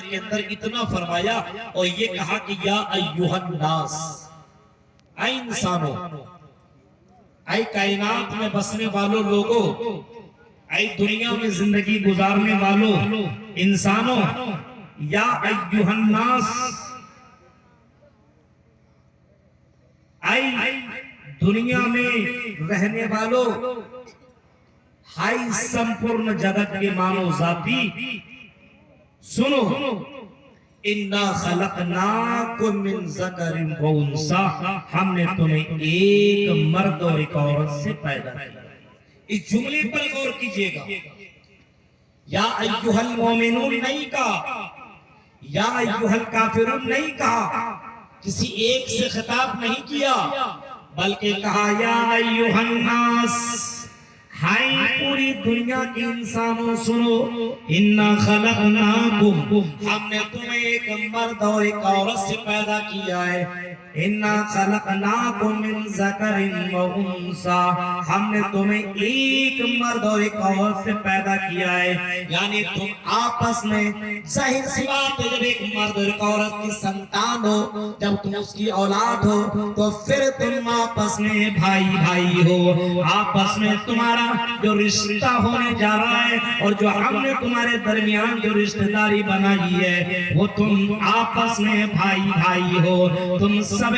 کائنات کے اندر اتنا فرمایا اور یہ کہا کہ یا ایھا الناس، اے انسانوں، اے کائنات میں بسنے والوں لوگوں، اے دنیا میں زندگی گزارنے والوں انسانوں، یا ایھا الناس، اے دنیا میں رہنے والوں، ہائی سمپورن جگت کے مانو ذاتی سنو، انا خلقناکم من ذکر و انثی، ہم نے تمہیں ایک مرد اور ایک عورت سے پیدا کیا۔ اس جملے پر غور کیجئے گا، یا ایھا المومنون نہیں کہا، یا ایھا الکافرون نہیں کہا، کسی ایک سے خطاب نہیں کیا، بلکہ کہا یا ایھا الناس، ہائی پوری دنیا کے انسانوں سنو، انا خلقناکم، ہم نے تمہیں ایک مرد اور ایک عورت سے پیدا کیا ہے، انا خلقناکم من ذکر و انثی، ہم نے تمہیں ایک مرد اور ایک عورت سے پیدا کیا ہے، یعنی تم آپس میں، ظاہر سی بات ہے جب ایک مرد اور ایک عورت کی سنتان ہو، جب تم اس کی اولاد ہو تو پھر تم آپس میں بھائی بھائی ہو، آپس میں تمہارا جو رشتہ ہونے جا رہا ہے اور جو ہم نے تمہارے درمیان جو رشتہ داری بنائی ہے وہ تم آپس میں بھائی بھائی ہو، تم سب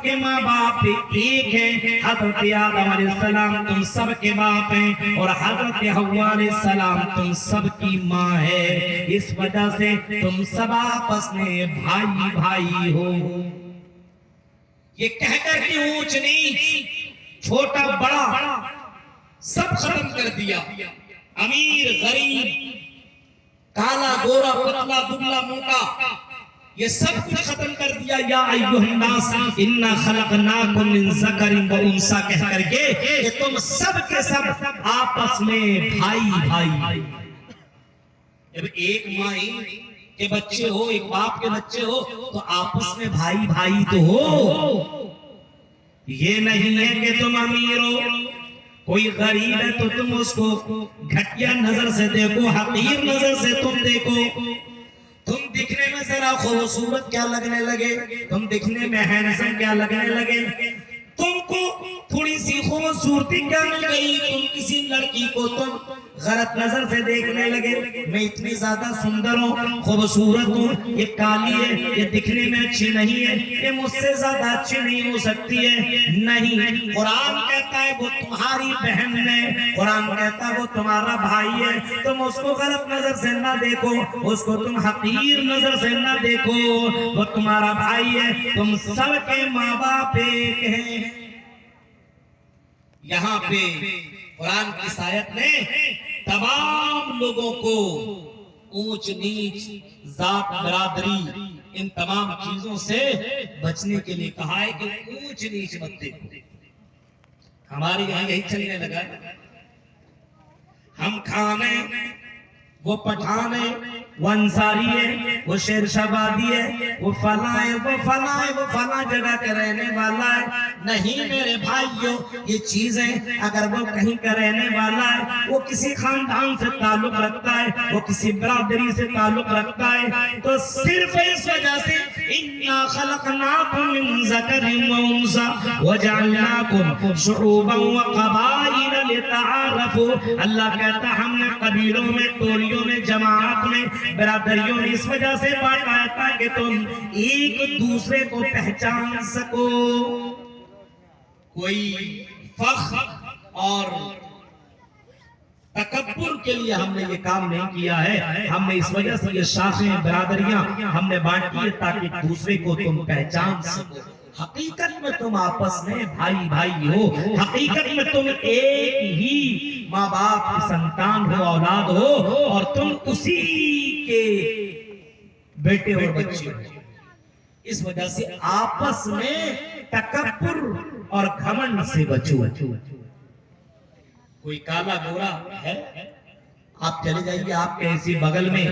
کے ماں باپ ایک ہیں، حضرت آدم علیہ السلام تم سب کے باپ ہیں اور حضرت حوا علیہ السلام تم سب کی ماں ہے، اس وجہ سے تم سب آپس میں بھائی بھائی ہو۔ یہ کہہ کر کے اونچ نیچ، چھوٹا بڑا سب ختم کر دیا، امیر غریب، کالا گورا پتلا دبلا موٹا، یہ سب کچھ ختم کر دیا، یا ایھا الناس انا خلقناکم من ذکر و انثی کہہ کر کے کہ تم سب کے سب آپس میں بھائی بھائی۔ جب ایک ماں کے بچے ہو، ایک باپ کے بچے ہو تو آپس میں بھائی بھائی تو ہو، یہ نہیں ہے کہ تم امیر ہو، کوئی غریب ہے تو تم اس کو گھٹیا نظر سے دیکھو، حقیر نظر سے تم دیکھو، تم دکھنے میں ذرا خوبصورت کیا لگنے لگے، تم دکھنے میں ہینڈسم کیا لگنے لگے، تم کو تھوڑی سی خوبصورتی کیا مل گئی، تم کسی لڑکی کو تم غلط نظر سے دیکھنے لگے، میں اتنی زیادہ سندر ہوں، خوبصورت ہوں، یہ کالی ہے، یہ دکھنے میں اچھی نہیں ہے، یہ مجھ سے زیادہ اچھی نہیں ہو سکتی ہے، نہیں، قرآن کہتا ہے وہ تمہاری بہن ہے، قرآن کہتا ہے وہ تمہارا بھائی ہے، تم اس کو غلط نظر سے نہ دیکھو، اس کو تم حقیر نظر سے نہ دیکھو، وہ تمہارا بھائی ہے، تم سب کے ماں باپ ایک ہیں۔ یہاں پہ قرآن کی آیت نے تمام لوگوں کو اونچ نیچ، ذات برادری، ان تمام چیزوں سے بچنے کے لیے کہا ہے کہ اونچ نیچ مت دیکھو۔ ہمارے یہاں یہی چلنے لگا ہے، ہم کھانے، وہ پٹھان ہے، وہ انصاری ہے، وہ شیر شہبادی ہے، وہ فلاں ہے، وہ فلاں ہے، وہ فلاں جگہ کے رہنے والا ہے، نہیں میرے بھائیوں، یہ چیزیں اگر وہ کہیں کا رہنے والا ہے، وہ کسی خاندان سے تعلق رکھتا ہے، وہ کسی برادری سے تعلق رکھتا ہے، تو صرف اس وجہ سے اِنَّا خَلَقْنَاكُم مِّن ذَكَرٍ وَأُنثىٰ وَجَعَلْنَاكُمْ شُعُوبًا وَقَبَائِلَ لِتَعَارَفُوا، اللہ کہتا ہم نے قبیلوں میں، ٹولیوں میں، جماعت میں، برادریوں میں اس وجہ سے بانٹا ہے تاکہ تم ایک دوسرے کو پہچان سکو۔ کوئی فخر اور تکبر کے لیے ہم نے یہ کام نہیں کیا ہے، ہم نے اس وجہ سے یہ شاخیں، برادریاں ہم نے بانٹی ہے تاکہ دوسرے کو تم پہچان سکو۔ حقیقت میں تم آپس میں بھائی بھائی ہو، حقیقت میں تم ایک ہی ماں باپ کی سنتان ہو، اولاد ہو، اور تم اسی کے بیٹے اور بچے ہو۔ اس وجہ سے آپس میں تکبر اور گھمنڈ سے بچو۔ کوئی کالا گورا ہے، آپ چلے جائیے آپ کے اسی بغل میں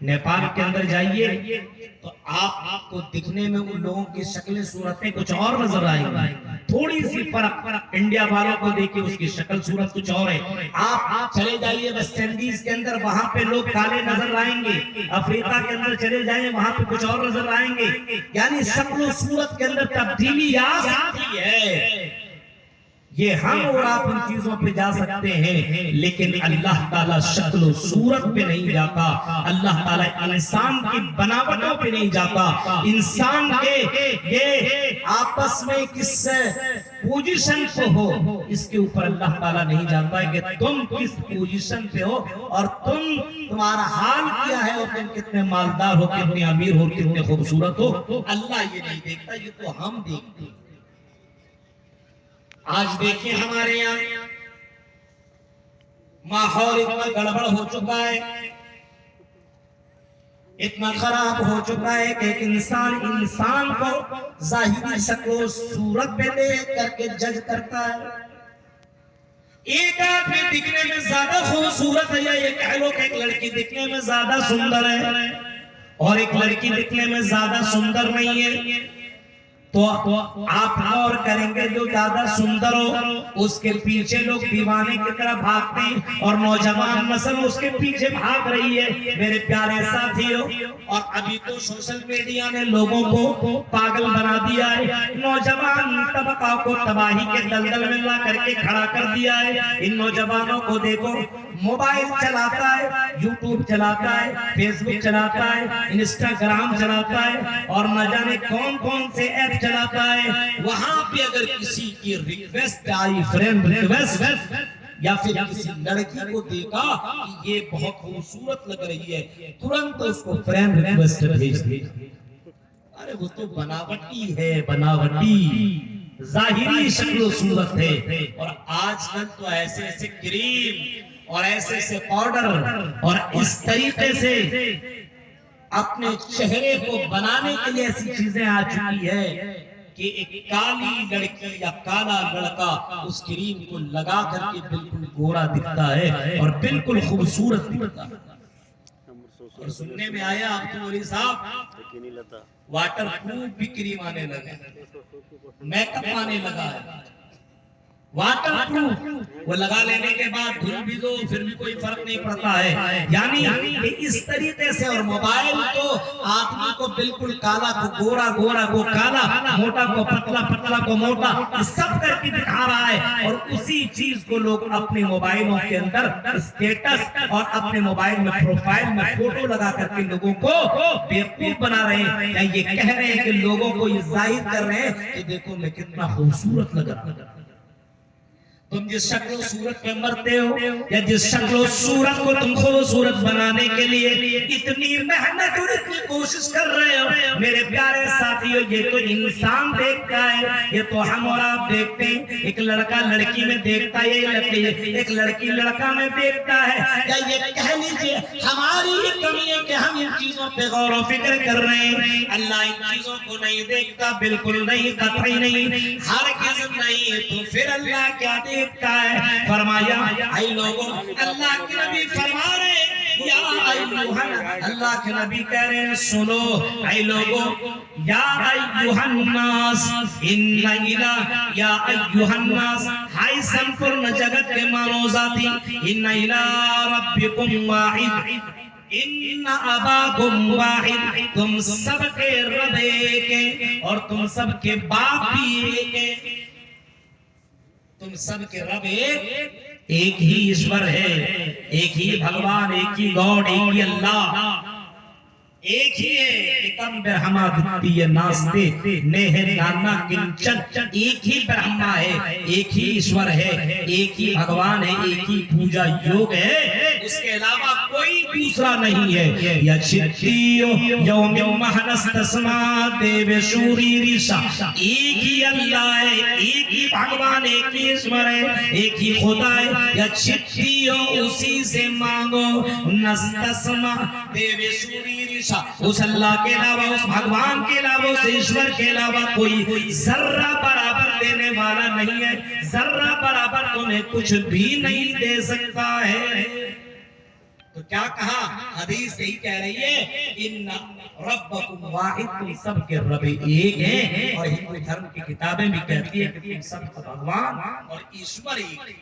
نیپال کے اندر جائیے تو آپ کو دکھنے میں ان لوگوں کی شکلیں صورتیں کچھ اور نظر آئیں گی، تھوڑی سی فرق انڈیا والوں کو دیکھیں اس کی شکل صورت کچھ اور ہے۔ آپ چلے جائیے ویسٹ انڈیز کے اندر، وہاں پہ لوگ کالے نظر آئیں گے، افریقہ کے اندر چلے جائیں وہاں پہ کچھ اور نظر آئیں گے، یعنی شکل و صورت کے اندر تبدیلی آ سکتی ہے۔ یہ ہم اور آپ ان چیزوں پہ جا سکتے ہیں، لیکن اللہ تعالیٰ شکل و صورت پہ نہیں جاتا، اللہ تعالیٰ انسان کی بناوٹوں پہ نہیں جاتا، انسان کے یہ آپس میں کس پوزیشن پہ ہو اس کے اوپر اللہ تعالیٰ نہیں جانتا ہے کہ تم کس پوزیشن پہ ہو اور تمہارا حال کیا ہے، اور تم کتنے مالدار ہو، کتنے امیر ہو، کتنے خوبصورت ہو، اللہ یہ نہیں دیکھتا، یہ تو ہم دیکھتے ہیں۔ آج دیکھیں ہمارے یہاں ماحول اتنا گڑبڑ ہو چکا ہے، اتنا خراب ہو چکا ہے کہ ایک انسان کو ظاہری شکل و صورت پہ دیکھ کر کے جج کرتا ہے۔ ایک آدمی دکھنے میں زیادہ خوبصورت ہے، یا یہ کہہ لو کہ ایک لڑکی دکھنے میں زیادہ سندر ہے اور ایک لڑکی دکھنے میں زیادہ سندر نہیں ہے، تو آپ غور کریں گے جو زیادہ سندر ہو اس کے پیچھے لوگ دیوانے کی طرح بھاگتے ہیں، اور نوجوان نسل اس کے پیچھے بھاگ رہی ہے۔ میرے پیارے ساتھیوں، اور ابھی تو سوشل میڈیا نے لوگوں کو پاگل بنا دیا ہے، نوجوان طبقہ کو تباہی کے دلدل میں لا کر کے کھڑا کر دیا ہے۔ ان نوجوانوں کو دیکھو، موبائل چلاتا ہے، یوٹیوب چلاتا ہے، فیس بک چلاتا ہے، انسٹاگرام چلاتا ہے، اور نہ جانے کون کون سے ایپ چلاتا ہے۔ وہاں پہ اگر کسی کی ریکویسٹ آئی، فرینڈ ریکویسٹ، یا پھر کسی لڑکی کو دیکھا کہ یہ بہت خوبصورت لگ رہی ہے، ترنت اس کو فرینڈ ریکویسٹ بھیج دی۔ ارے وہ تو بناوٹی ہے، بناوٹی ظاہری شکل و صورت ہے، اور آج کل تو ایسے ایسے کریم اور ایسے ایسے پاؤڈر اور اس طریقے سے اپنے چہرے کو بنانے کے لیے ایسی چیزیں آ چکی ہے کہ ایک کالی لڑکی یا کالا لڑکا اس کریم کو لگا کر کے بالکل گورا دکھتا ہے اور بالکل خوبصورت دکھتا ہے۔ اور سننے میں آیا عبد الولی صاحب واٹر پروف بھی کریم آنے لگا، میک اپ آنے لگا ہے، واٹر پروف وہ لگا لینے کے بعد دھل بھی دو پھر بھی کوئی فرق نہیں پڑتا ہے۔ یعنی اس طریقے سے، اور موبائل تو آدمی کو بالکل کالا کو گورا، گورا کو کالا، موٹا کو پتلا، پتلا کو موٹا، سب کر کے دکھا رہا ہے، اور اسی چیز کو لوگ اپنے موبائلوں کے اندر اسٹیٹس اور اپنے موبائل میں پروفائل میں فوٹو لگا کر کے لوگوں کو بیوقوف بنا رہے ہیں، یا یہ کہہ رہے ہیں کہ لوگوں کو یہ ظاہر کر رہے ہیں کہ دیکھو میں کتنا خوبصورت لگ رہا ہوں۔ تم جس شکل و صورت پہ مرتے ہو، یا جس شکل و صورت کو تم خوبصورت بنانے کے لیے اتنی محنت اور اتنی کوشش کر رہے ہو، میرے پیارے ساتھیوں، یہ تو انسان دیکھتا ہے، یہ تو ہم اور آپ دیکھتے ہیں۔ ایک لڑکا لڑکی میں دیکھتا ہے، ایک لڑکی لڑکا میں دیکھتا ہے، یا یہ کہہ لیجئے ہماری یہ کمی ہے کہ ہم ان چیزوں پہ غور و فکر کر رہے ہیں۔ اللہ ان چیزوں کو نہیں دیکھتا، بالکل نہیں، قطعی نہیں، ہرگز نہیں۔ تو پھر اللہ کیا دیکھتا ہے؟ فرمایا اے لوگوں، اللہ کے نبی فرما رہے ہیں، یا ایوہن، اللہ کے نبی کہہ رہے ہیں سنو اے لوگوں، یا ایوہن الناس ان الہ، یا ایوہن الناس، ہائی سمپورن جگت کے مانو ذاتی، ان الہ ربکم واحد، ان اباکم واحد، تم سب کے رب ایک ہیں اور تم سب کے باپ بھی ایک ہیں، تم سب کے رب ایک ہی ایشور ہے، ایک ہی بھگوان، ایک ہی گاڈ، ایک ہی اللہ، ایک ہی ہے۔ ایکم برہما دتی ناستے نیہ نانا کنچن، ایک ہی برہما ہے، ایک ہی ایشور ہے، ایک ہی بھگوان ہے، ایک ہی پوجا یوگ ہے، اس کے علاوہ کوئی دوسرا نہیں ہے۔ یا چھتیو یوم مہنستسما دیو شوری ریشا، ایک ہی اللہ ہے، ایک ہی بھگوان، ایک ہی ایشور ہے، ایک ہی خدا ہے۔ یا چھتیو اسی سے مانگو، نستسما دیو شوری ریشا، اس اللہ کے علاوہ، اس بھگوان کے علاوہ، اس ایشور کے علاوہ کوئی ذرہ برابر دینے والا نہیں ہے، ذرہ برابر تمہیں کچھ بھی نہیں دے سکتا ہے۔ تو کیا کہا؟ حدیث یہی کہہ رہی ہے ان ربکم واحد، تم سب کے رب ایک ہیں، اور ہندو دھرم کی کتابیں بھی کہتی ہیں کہ تم سب کا بھگوان اور ایشور ایک ہے۔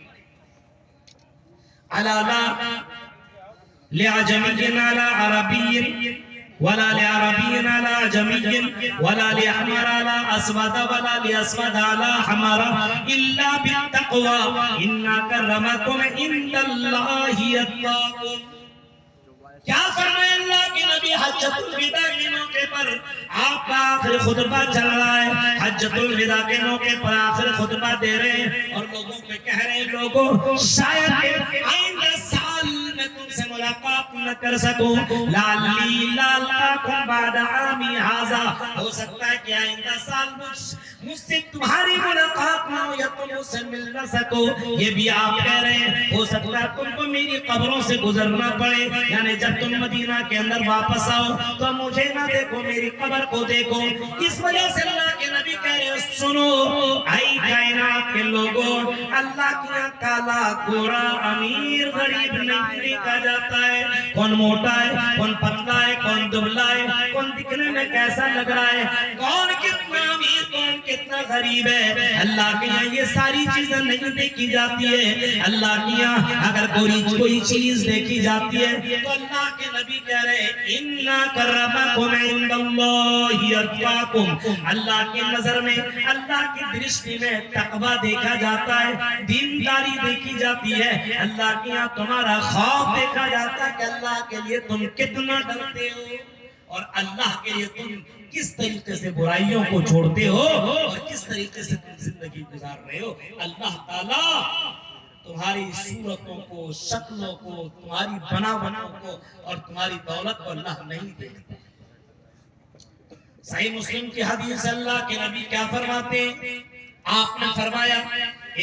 الا لا لعجمی علی عربی ولا لعربی علی عجمی ولا لأحمر علی اسود ولا لأسود علی حمر الا بالتقوى ان اکرمکم عند اللہ اتقاکم۔ کیا فرمائے اللہ کے نبی حجۃ الوداع کے موقع پر؟ آپ کا آخر خطبہ چل رہا ہے، حجۃ الوداع کے موقع پر آخر خطبہ دے رہے ہیں اور لوگوں کو کہہ رہے ہیں لوگوں شاید آئندہ سال میں تم سے ملاقات نہ کر سکوں، لعلی لا القاکم بعد عامی ھذا، ہو سکتا ہے کہ آئندہ سال مجھ سے تمہاری ملاقات نہ ہو یا تم مجھ سے مل نہ سکو۔ یہ بھی آپ کہہ رہے ہیں ہو سکتا ہے تم کو میری قبروں سے گزرنا پڑے، یعنی جب تم مدینہ کے اندر واپس آؤ تو مجھے نہ دیکھو میری قبر کو دیکھو۔ اس وجہ سے اللہ کے نبی کہہ رہے ہیں سنو اے کائنات کے لوگوں، اللہ کی یہاں کالا گورا امیر غریب نہیں دیکھا جاتا ہے، کون موٹا ہے کون پتلا ہے کون دبلا ہے، کون دکھنے میں کیسا لگ رہا ہے، کون کتنا امیر کون کتنا غریب ہے۔ اللہ کے یہاں یہ ساری چیزیں نہیں دیکھی جاتی ہے۔ اللہ کے یہاں اگر کوئی چیز دیکھی جاتی ہے تو اللہ کے نبی کہہ رہے ہیں اِنَّا كَرَّمَكُمْ عِنْدَ اللَّهِ أَتْقَاكُمْ، اللہ کی نظر میں اللہ کی درشٹی میں تقوی دیکھا جاتا ہے، دینداری دیکھی جاتی ہے، اللہ کے یہاں تمہارا خوف دیکھا جاتا ہے کہ اللہ کے لیے تم کتنا ڈرتے ہو اور اللہ کے لیے تم کس طریقے سے برائیوں کو چھوڑتے ہو اور کس طریقے سے تم زندگی گزار رہے ہو۔ اللہ تعالیٰ تمہاری صورتوں کو، شکلوں کو، تمہاری بناوٹوں کو اور تمہاری دولت کو اللہ نہیں دیکھتا۔ صحیح مسلم کی حدیث اللہ کے نبی کیا فرماتے ہیں؟ آپ نے فرمایا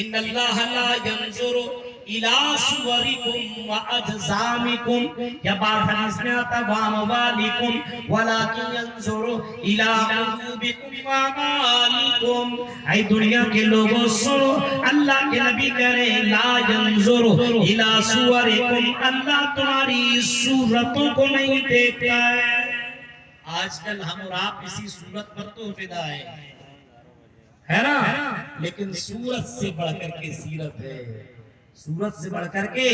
ان اللہ لا ينظر الى صورکم واجسامکم، یا بات حدیث میں آتا واموالکم ولکن ينظر الى قلوبکم واعمالکم۔ اے دنیا کے لوگوں سنو، اللہ کے نبی کہہ رہے ہیں لا ينظر الى صورکم، اللہ تمہاری صورتوں کو نہیں دیکھتا ہے۔ آج کل ہم اور آپ اسی صورت پر تو فدا ہے نا، لیکن صورت سے بڑھ کر کے سیرت ہے، صورت سے بڑھ کر کے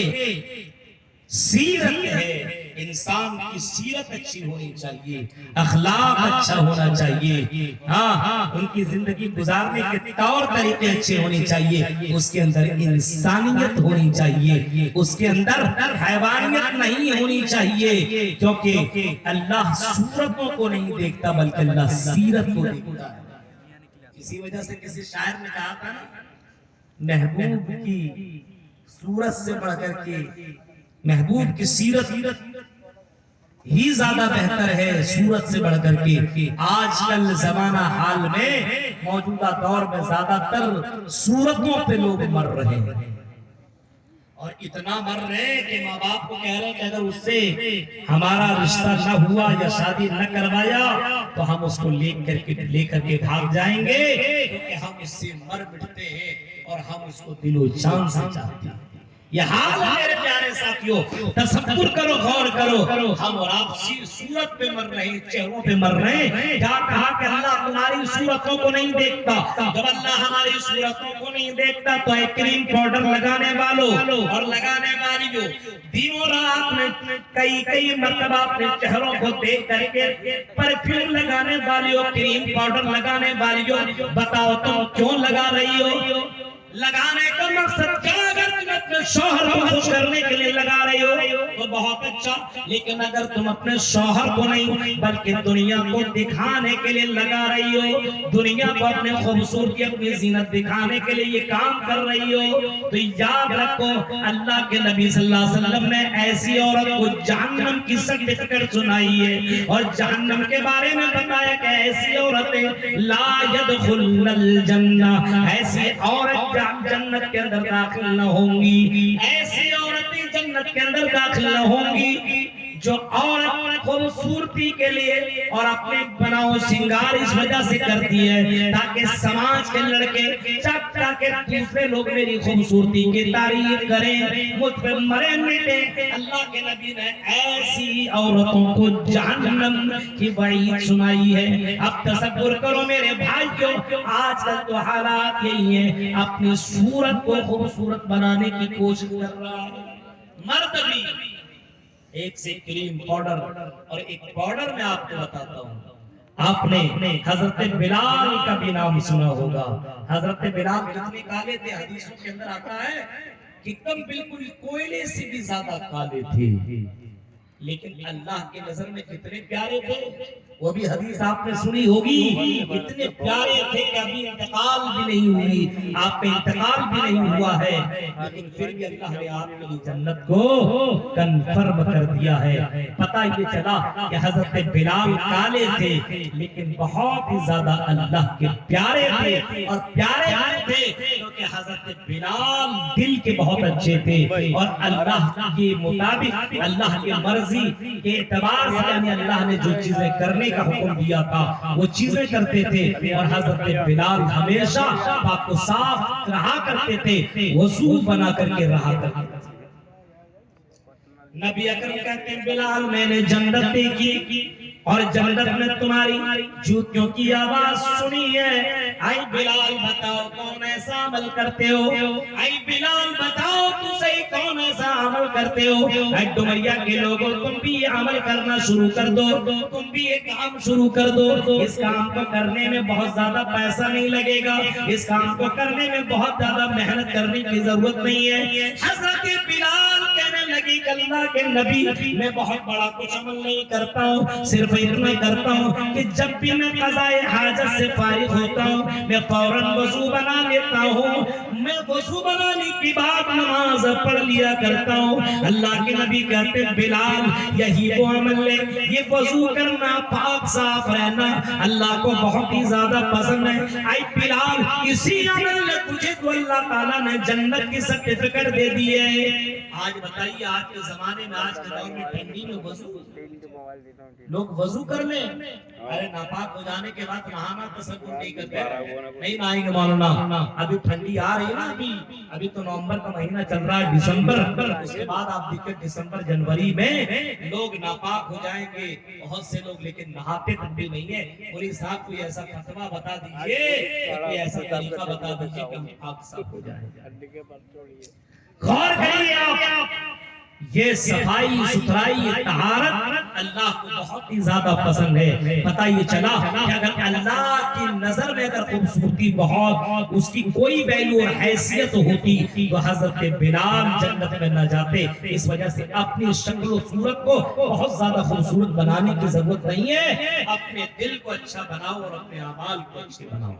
سیرت ہے۔ انسان کی سیرت اچھی ہونی چاہیے، اخلاق اچھا ہونا چاہیے، ہاں ان کی زندگی گزارنے کے طور طریقے اچھے ہونے چاہیے، اس کے اندر انسانیت ہونی چاہیے، اس کے اندر حیوانیت نہیں ہونی چاہیے، کیونکہ اللہ صورتوں کو نہیں دیکھتا بلکہ اللہ سیرت کو دیکھتا ہے۔ اسی وجہ سے کسی شاعر نے کہا تھا محبوب کی صورت سے بڑھ کر کے محبوب کی سیرت ہی زیادہ بہتر ہے صورت سے بڑھ کر کے۔ آج کل زمانہ حال میں موجودہ دور میں زیادہ تر صورتوں پہ لوگ مر رہے ہیں، اور اتنا مر رہے ہیں کہ ماں باپ کو کہہ رہے ہیں کہ اگر اس سے ہمارا رشتہ نہ ہوا یا شادی نہ کروایا تو ہم اس کو لے کر کے بھاگ جائیں گے، کیونکہ ہم اس سے مر مٹتے ہیں اور ہم اس کو دل و جان سے چاہتے ہیں۔ یہ حال ہے میرے پیارے ساتھیوں، تصور کرو، غور کرو، ہم اور آپ صورت پہ مر رہے ہیں، چہروں پہ مر رہے ہیں۔ کیا کہا کہ اللہ تمہاری صورتوں کو نہیں دیکھتا؟ جب اللہ ہماری صورتوں کو نہیں دیکھتا تو اے کریم پاؤڈر لگانے والوں اور لگانے والیوں، دنوں رات میں کئی مرتبہ اپنے چہروں کو دیکھ کر کے پرفیوم لگانے والیوں، کریم پاؤڈر لگانے والیوں، بتاؤ تم کیوں لگا رہی ہو؟ لگانے کا مقصد کیا؟ اگر تم اپنے شوہر کو خوش کرنے کے لیے لگا رہی ہو تو بہت اچھا، لیکن اگر تم اپنے شوہر کو نہیں بلکہ دنیا کو دکھانے کے لیے لگا رہی ہو، دنیا کو اپنے خوبصورتی اپنی زینت دکھانے کے لیے یہ کام کر رہی ہو، تو یاد رکھو اللہ کے نبی صلی اللہ علیہ وسلم نے ایسی عورت کو جہنم کی سرٹیفکیٹ سنائی ہے اور جہنم کے بارے میں بتایا کہ ایسی عورتیں لا يدخلن الجنہ، ایسی عورت جنت کے اندر داخل نہ ہوں گی، ایسی عورتیں جنت کے اندر داخل نہ ہوں گی جو عورت خوبصورتی کے لیے اور اپنے بناؤ سنگار اس وجہ سے کرتی ہے تاکہ سماج کے لڑکے تاکہ دوسرے لوگ میری خوبصورتی کی تعریف کریں، مجھ پہ مرے مٹے۔ اللہ کے نبی نے ایسی عورتوں کو جہنم کی وعید سنائی ہے۔ اب تصور کرو میرے بھائیوں، آج کل تو حالات یہی ہیں، اپنی صورت کو خوبصورت بنانے کی کوشش کر رہا ہے مرد بھی، ایک سے کریم پاؤڈر اور ایک پاؤڈر میں آپ کو بتاتا ہوں، آپ نے حضرت بلال کا بھی نام سنا ہوگا۔ حضرت بلال کتنے کالے تھے؟ حدیثوں کے اندر آتا ہے کہ کم بالکل کوئلے سے بھی زیادہ کالے تھے، لیکن اللہ کی نظر میں کتنے پیارے تھے، وہ بھی حدیث آپ نے سنی ہوگی، اتنے پیارے تھے کہ ابھی انتقال بھی نہیں ہوئی، آپ کا انتقال بھی نہیں ہوا ہے، لیکن پھر بھی اللہ نے آپ کے لیے جنت کو کنفرم کر دیا ہے۔ پتہ یہ چلا کہ حضرت بلال کالے تھے لیکن بہت ہی زیادہ اللہ کے پیارے تھے، اور پیارے تھے کیونکہ حضرت بلال دل کے بہت اچھے تھے، اور اللہ کے مطابق اللہ کے مرضی کے اعتبار سے یعنی اللہ نے جو چیزیں کرنے کا حکم دیا تھا وہ چیزیں کرتے تھے، اور حضرت بلال ہمیشہ پاک و صاف رہا کرتے تھے، وضو بنا کر کے رہا کرتے تھے۔ نبی اکرم کہتے ہیں بلال میں نے جنت دیکھی اور جنت میں تمہاری جوتیوں کی آواز سنی ہے، اے بلال بتاؤ کون ایسا عمل کرتے ہو، اے بلال بتاؤ تو صحیح کون ایسا عمل کرتے ہو، اے ڈمریا کے لوگوں تم بھی یہ عمل کرنا شروع کر دو، تم بھی یہ کام شروع کر دو، اس کام کو کرنے میں بہت زیادہ پیسہ نہیں لگے گا، اس کام کو کرنے میں بہت زیادہ محنت کرنے کی ضرورت نہیں ہے۔ حضرت بلال کہنے لگی کہ اللہ کے نبی میں بہت بڑا کچھ عمل نہیں کرتا ہوں، صرف اتنا کرتا ہوں کہ جب بھی میں قضاء حاجت سے فارغ ہوتا ہوں میں فوراً وضو بنا لیتا ہوں، میں وضو بنانے کی بعد نماز پڑھ لیا کرتا ہوں۔ اللہ کے نبی کہتے ہیں بلال یہی وہ عمل ہے، یہ وضو کرنا، پاک صاف رہنا اللہ کو بہت ہی زیادہ پسند ہے۔ اے بلال اسی عمل نے تجھے تو اللہ تعالیٰ نے جنت کی سرٹیفکیٹ دے دی ہے۔ آج بتائیے آج کے زمانے میں آج کے دور میں ٹھنڈی میں وضو لوگ وضو کر لیں، ارے ناپاک ہو جانے کے بعد نہانا تصور نہیں کرتے، نہیں نہائیں گے مولانا، ابھی ٹھنڈی آ رہی ہے نا، ابھی تو نومبر کا مہینہ چل رہا ہے، دسمبر، اس کے بعد آپ دیکھیں دسمبر جنوری میں لوگ ناپاک ہو جائیں گے بہت سے لوگ، لیکن نہاتے تب بھی نہیں ہے۔ مولوی صاحب کوئی ایسا فتویٰ بتا دیجئے، کوئی ایسا طریقہ بتا دیجئے کہ ہم پاک صاف ہو جائیں۔ غور کریے آپ، یہ صفائی ستھرائی یہ طہارت اللہ کو بہت ہی زیادہ پسند ہے۔ پتہ یہ چلا کہ اگر اللہ کی نظر میں اگر خوبصورتی بہت اس کی کوئی ویلیو اور حیثیت ہوتی تو حضرت بلال جنت میں نہ جاتے۔ اس وجہ سے اپنی شکل و صورت کو بہت زیادہ خوبصورت بنانے کی ضرورت نہیں ہے، اپنے دل کو اچھا بناؤ اور اپنے اعمال کو اچھے بناؤ۔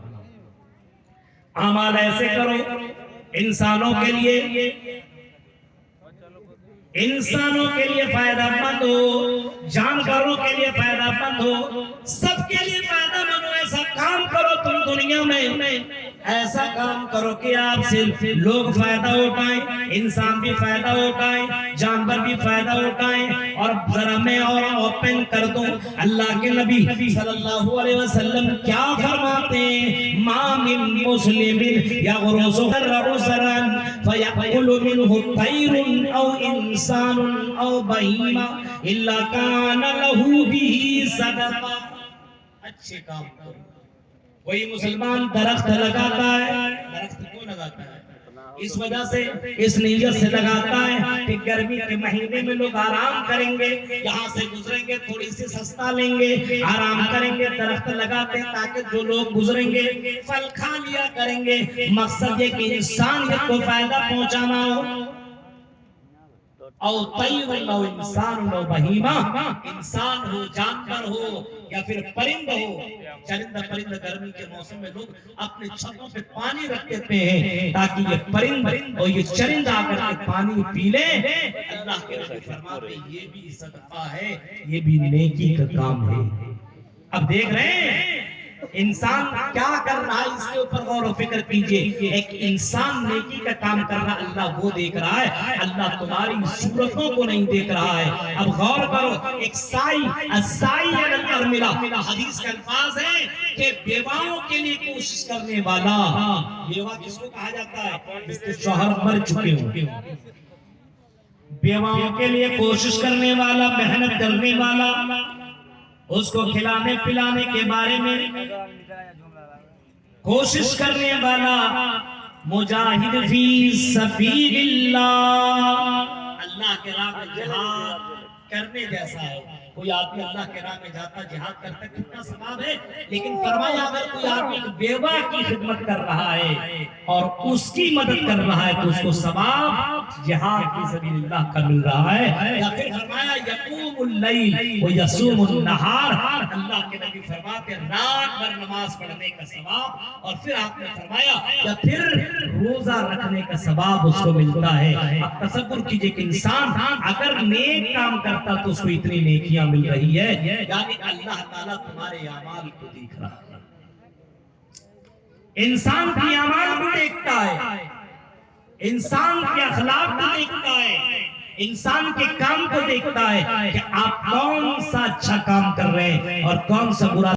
اعمال ایسے کرو انسانوں کے لیے فائدہ مند ہو، جانوروں کے لیے فائدہ مند ہو، سب کے لیے فائدہ مند ہو۔ ایسا کام کرو تم دنیا میں، ایسا کام کرو کہ آپ سے لوگ فائدہ اٹھائیں، انسان بھی فائدہ اٹھائیں، جانور بھی فائدہ اٹھائیں۔ اور ذرا میں اور اوپن کر دوں، اللہ کے نبی صلی اللہ علیہ وسلم کیا فرماتے ہیں؟ ما من مسلم یغرس غرسا فیأکل منہ طیر او انسان او بہیمہ الا کان لہ بہ صدقہ۔ اچھے کام کرو۔ کوئی مسلمان درخت لگاتا ہے، درخت کیوں لگاتا ہے؟ اس وجہ سے، اس نیت سے لگاتا ہے کہ گرمی کے مہینے میں لوگ آرام کریں گے، یہاں سے گزریں گے تھوڑی سی سستا لیں گے، آرام کریں گے، درخت لگاتے ہیں تاکہ جو لوگ گزریں گے پھل کھا لیا کریں گے۔ مقصد یہ کہ انسانیت کو فائدہ پہنچانا ہو۔ او طیر او انسان او بہیمہ، انسان ہو، جانور ہو یا پھر پرند ہو، چرندہ پرند گرمی کے موسم میں لوگ اپنے چھتوں پہ پانی رکھ دیتے ہیں تاکہ یہ پرند اور یہ چرند آ کر کے پانی پی لے۔ اللہ کے نبی فرماتے ہیں یہ بھی صدقہ ہے، یہ بھی نیکی کا کام ہے۔ اب دیکھ رہے ہیں انسان کیا کر رہا ہے اس کے اوپر غور و فکر کیجئے. ایک انسان نیکی کا کام کر رہا ہے، اللہ وہ دیکھ رہا ہے، اللہ تمہاری صورتوں کو نہیں دیکھ رہا ہے. اب غور کرو، ایک سائی السائی علی الارملہ، حدیث کا الفاظ ہے کہ بیواؤں کے لیے کوشش کرنے والا. بیوہ کس کو کہا جاتا ہے؟ جس کے شوہر مر چکے ہوں. بیواؤں کے لیے کوشش کرنے والا، محنت کرنے والا، اس کو کھلانے پلانے کے بارے میں کوشش کرنے والا، مجاہد فی سبیل اللہ، اللہ کے راہ میں جہاد کرنے جیسا ہے. کوئی آدمی اللہ کے راہ میں جاتا جہاد کرتا کتنا ثواب ہے. لیکن فرمایا اگر کوئی آدمی بیوہ کی خدمت کر رہا ہے اور اس کی مدد کر رہا ہے تو اس کو ثواب جہاد فی سبیل اللہ کا مل رہا ہے. یا پھر فرمایا یقوم اللیل و یصوم النہار، اللہ کے نبی فرماتے ہیں رات بھر نماز پڑھنے کا ثواب، اور پھر آپ نے فرمایا یا پھر روزہ رکھنے کا ثواب اس کو ملتا ہے. اب تصور کیجئے کہ انسان اگر نیک کام کرتا تو اس کو اتنی نیکیاں مل رہی ہے، یعنی اللہ تعالیٰ تمہارے اعمال کو دیکھ رہا ہے. انسان کی اعمال کو دیکھتا ہے، انسان کے اخلاق کو دیکھتا ہے، انسان کے کام کو دیکھتا ہے کہ آپ کون سا اچھا کام کر رہے ہیں اور کون سا برا.